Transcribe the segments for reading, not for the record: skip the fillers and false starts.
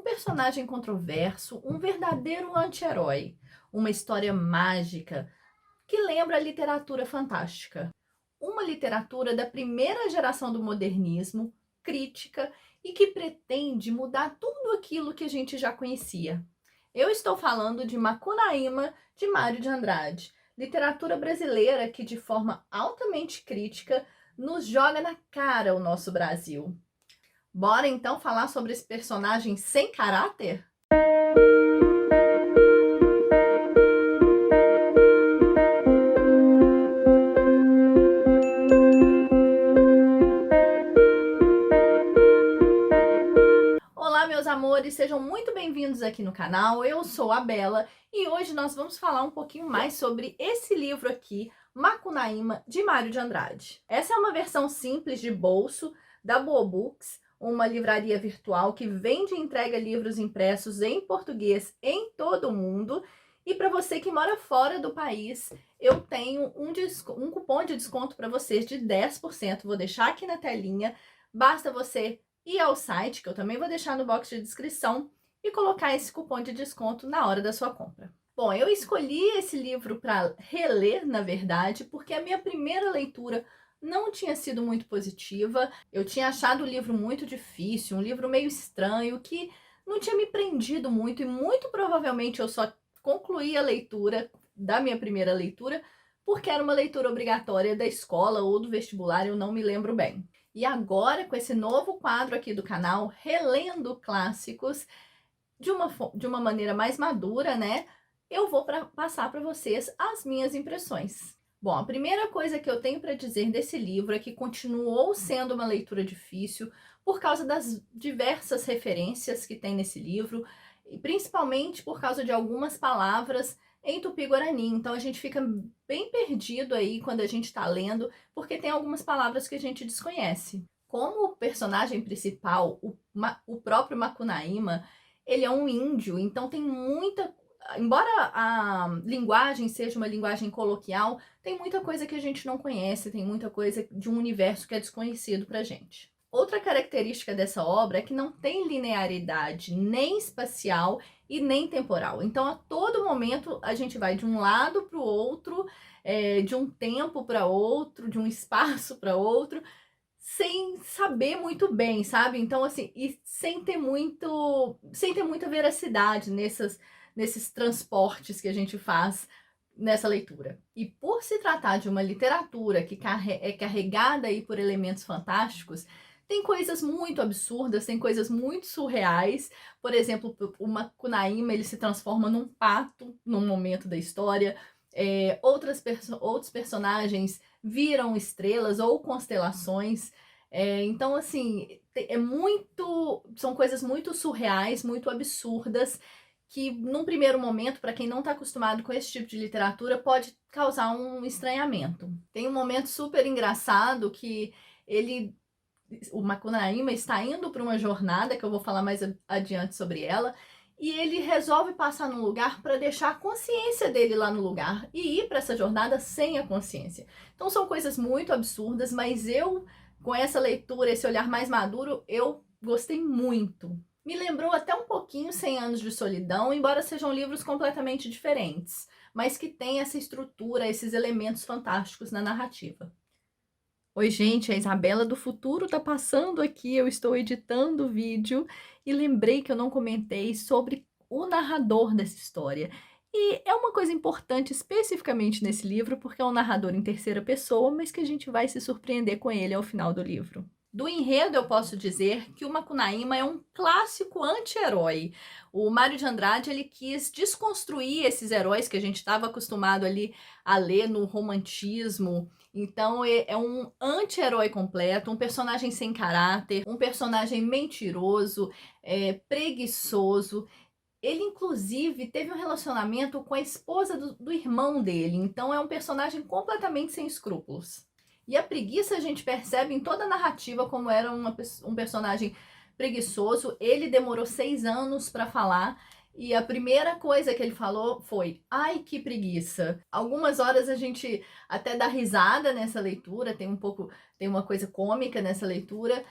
personagem controverso, um verdadeiro anti-herói, uma história mágica que lembra a literatura fantástica. Uma literatura da primeira geração do modernismo, crítica e que pretende mudar tudo aquilo que a gente já conhecia. Eu estou falando de Macunaíma, de Mário de Andrade, literatura brasileira que, de forma altamente crítica, nos joga na cara o nosso Brasil. Bora então falar sobre esse personagem sem caráter? Olá, meus amores, sejam muito bem-vindos aqui no canal. Eu sou a Bela e hoje nós vamos falar um pouquinho mais sobre esse livro aqui, Macunaíma, de Mário de Andrade. Essa é uma versão simples de bolso da Boa Books, uma livraria virtual que vende e entrega livros impressos em português em todo o mundo. E para você que mora fora do país, eu tenho um cupom de desconto para vocês de 10%. Vou deixar aqui na telinha. Basta você ir ao site, que eu também vou deixar no box de descrição, e colocar esse cupom de desconto na hora da sua compra. Bom, eu escolhi esse livro para reler, na verdade, porque a minha primeira leitura não tinha sido muito positiva. Eu tinha achado o livro muito difícil, um livro meio estranho, que não tinha me prendido muito, e muito provavelmente eu só concluí a leitura da minha primeira leitura porque era uma leitura obrigatória da escola ou do vestibular, eu não me lembro bem. E agora, com esse novo quadro aqui do canal, relendo clássicos de uma maneira mais madura, né? Eu vou passar para vocês as minhas impressões. Bom, a primeira coisa que eu tenho para dizer desse livro é que continuou sendo uma leitura difícil por causa das diversas referências que tem nesse livro, e principalmente por causa de algumas palavras em Tupi-Guarani. Então a gente fica bem perdido aí quando a gente está lendo, porque tem algumas palavras que a gente desconhece. Como o personagem principal, o próprio Macunaíma, ele é um índio, então tem muita... Embora a linguagem seja uma linguagem coloquial, tem muita coisa que a gente não conhece, tem muita coisa de um universo que é desconhecido pra gente. Outra característica dessa obra é que não tem linearidade nem espacial e nem temporal. Então, a todo momento, a gente vai de um lado para o outro, de um tempo para outro, de um espaço para outro, sem saber muito bem, sabe? Então, assim, e sem ter muita veracidade nesses transportes que a gente faz nessa leitura. E por se tratar de uma literatura que é carregada aí por elementos fantásticos, tem coisas muito absurdas, tem coisas muito surreais. Por exemplo, o Macunaíma, ele se transforma num pato num momento da história. Outros personagens viram estrelas ou constelações. Então, assim, são coisas muito surreais, muito absurdas, que num primeiro momento, para quem não está acostumado com esse tipo de literatura, pode causar um estranhamento. Tem um momento super engraçado que o Macunaíma está indo para uma jornada, que eu vou falar mais adiante sobre ela, e ele resolve passar num lugar para deixar a consciência dele lá no lugar e ir para essa jornada sem a consciência. Então são coisas muito absurdas, mas com essa leitura, esse olhar mais maduro, eu gostei muito. Me lembrou até um pouquinho 100 Anos de Solidão, embora sejam livros completamente diferentes, mas que têm essa estrutura, esses elementos fantásticos na narrativa. Oi, gente, a Isabela do futuro tá passando aqui, eu estou editando o vídeo e lembrei que eu não comentei sobre o narrador dessa história. E é uma coisa importante especificamente nesse livro, porque é um narrador em terceira pessoa, mas que a gente vai se surpreender com ele ao final do livro. Do enredo, eu posso dizer que o Macunaíma é um clássico anti-herói. O Mário de Andrade, ele quis desconstruir esses heróis que a gente estava acostumado ali a ler no romantismo. Então é um anti-herói completo, um personagem sem caráter, um personagem mentiroso, preguiçoso. Ele, inclusive, teve um relacionamento com a esposa do irmão dele, então é um personagem completamente sem escrúpulos. E a preguiça a gente percebe em toda a narrativa como era um personagem preguiçoso. Ele demorou 6 anos para falar e a primeira coisa que ele falou foi: ai, que preguiça. Algumas horas a gente até dá risada nessa leitura, tem uma coisa cômica nessa leitura,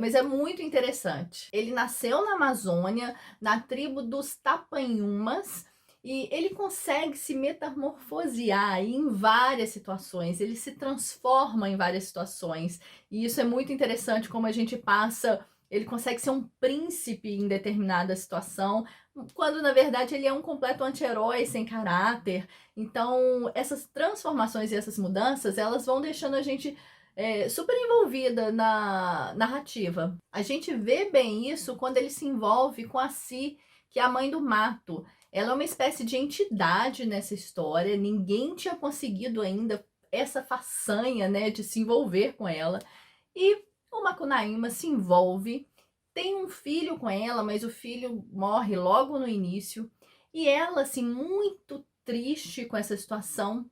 Mas é muito interessante. Ele nasceu na Amazônia, na tribo dos Tapanhumas, e ele consegue se metamorfosear em várias situações, ele se transforma em várias situações. E isso é muito interessante, como a gente passa. Ele consegue ser um príncipe em determinada situação, quando na verdade ele é um completo anti-herói, sem caráter. Então, essas transformações e essas mudanças, elas vão deixando a gente super envolvida na narrativa. A gente vê bem isso quando ele se envolve com a Si, que é a mãe do mato. Ela é uma espécie de entidade nessa história, ninguém tinha conseguido ainda essa façanha, né, de se envolver com ela. E o Macunaíma se envolve, tem um filho com ela, mas o filho morre logo no início. E ela, assim, muito triste com essa situação,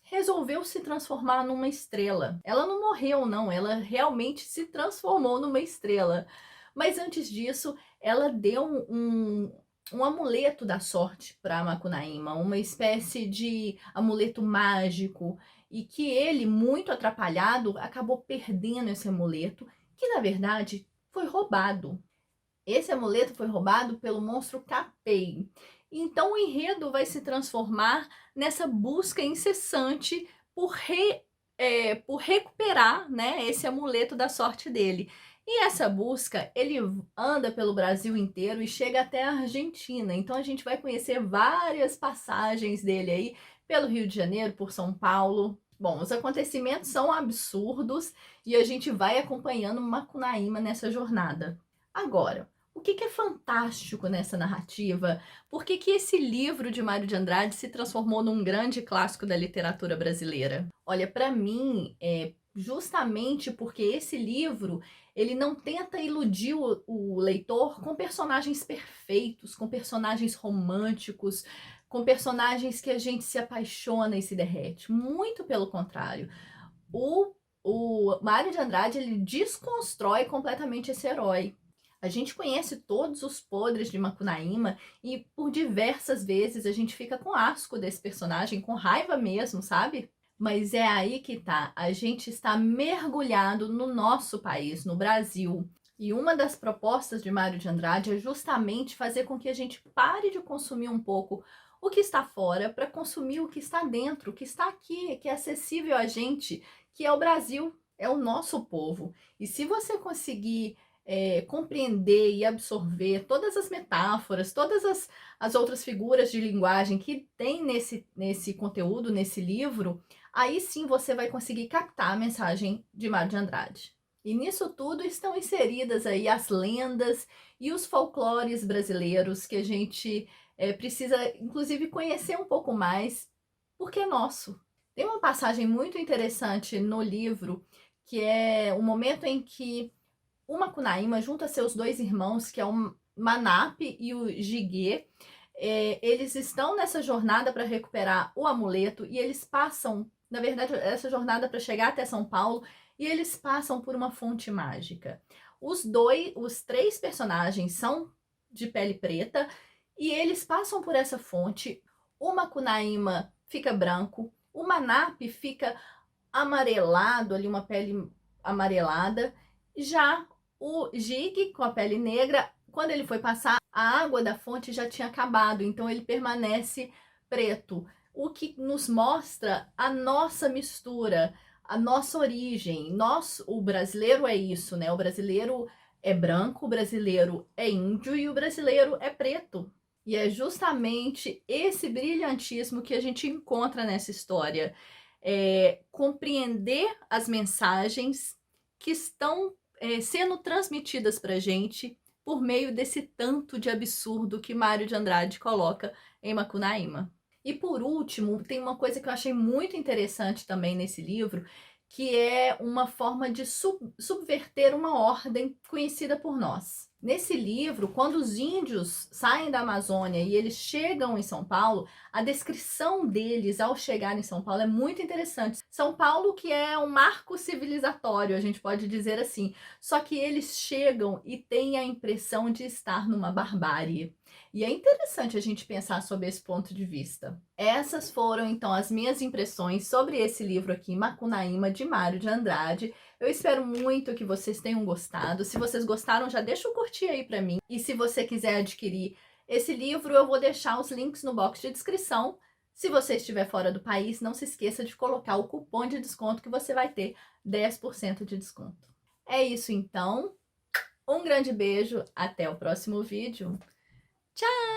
resolveu se transformar numa estrela. Ela não morreu, não, ela realmente se transformou numa estrela. Mas antes disso, ela deu um amuleto da sorte para Macunaíma, uma espécie de amuleto mágico, e que ele, muito atrapalhado, acabou perdendo esse amuleto, que na verdade foi roubado. Esse amuleto foi roubado pelo monstro Capei. Então o enredo vai se transformar nessa busca incessante por recuperar, né, esse amuleto da sorte dele. E essa busca, ele anda pelo Brasil inteiro e chega até a Argentina. Então a gente vai conhecer várias passagens dele aí pelo Rio de Janeiro, por São Paulo. Bom, os acontecimentos são absurdos e a gente vai acompanhando Macunaíma nessa jornada. Agora, o que é fantástico nessa narrativa? Por que esse livro de Mário de Andrade se transformou num grande clássico da literatura brasileira? Olha, para mim, é justamente porque esse livro ele não tenta iludir o leitor com personagens perfeitos, com personagens românticos, com personagens que a gente se apaixona e se derrete. Muito pelo contrário. O Mário de Andrade ele desconstrói completamente esse herói. A gente conhece todos os podres de Macunaíma e por diversas vezes a gente fica com asco desse personagem, com raiva mesmo, sabe? Mas é aí que tá, a gente está mergulhado no nosso país, no Brasil. E uma das propostas de Mário de Andrade é justamente fazer com que a gente pare de consumir um pouco o que está fora para consumir o que está dentro, o que está aqui, que é acessível a gente, que é o Brasil, é o nosso povo. E se você conseguir compreender e absorver todas as metáforas, todas as outras figuras de linguagem que tem nesse conteúdo, nesse livro, aí sim você vai conseguir captar a mensagem de Mário de Andrade. E nisso tudo estão inseridas aí as lendas e os folclores brasileiros que a gente precisa, inclusive, conhecer um pouco mais, porque é nosso. Tem uma passagem muito interessante no livro, que é o momento em que o Macunaíma junta seus dois irmãos, que é o Manape e o Jiguê. Eles estão nessa jornada para recuperar o amuleto e eles passam, na verdade, essa jornada para chegar até São Paulo, e eles passam por uma fonte mágica. Os três personagens são de pele preta e eles passam por essa fonte. O Macunaíma fica branco, o Manape fica amarelado, ali uma pele amarelada. Já o Gig, com a pele negra, quando ele foi passar, a água da fonte já tinha acabado, então ele permanece preto. O que nos mostra a nossa mistura, a nossa origem. O brasileiro é isso, né? O brasileiro é branco, o brasileiro é índio e o brasileiro é preto. E é justamente esse brilhantismo que a gente encontra nessa história. Compreender as mensagens que estão sendo transmitidas para a gente por meio desse tanto de absurdo que Mário de Andrade coloca em Macunaíma. E por último, tem uma coisa que eu achei muito interessante também nesse livro, que é uma forma de subverter uma ordem conhecida por nós. Nesse livro, quando os índios saem da Amazônia e eles chegam em São Paulo, a descrição deles ao chegar em São Paulo é muito interessante. São Paulo que é um marco civilizatório, a gente pode dizer assim, só que eles chegam e têm a impressão de estar numa barbárie. E é interessante a gente pensar sobre esse ponto de vista. Essas foram, então, as minhas impressões sobre esse livro aqui, Macunaíma, de Mário de Andrade. Eu espero muito que vocês tenham gostado. Se vocês gostaram, já deixa um curtir aí pra mim. E se você quiser adquirir esse livro, eu vou deixar os links no box de descrição. Se você estiver fora do país, não se esqueça de colocar o cupom de desconto que você vai ter 10% de desconto. É isso, então. Um grande beijo, até o próximo vídeo. Tchau!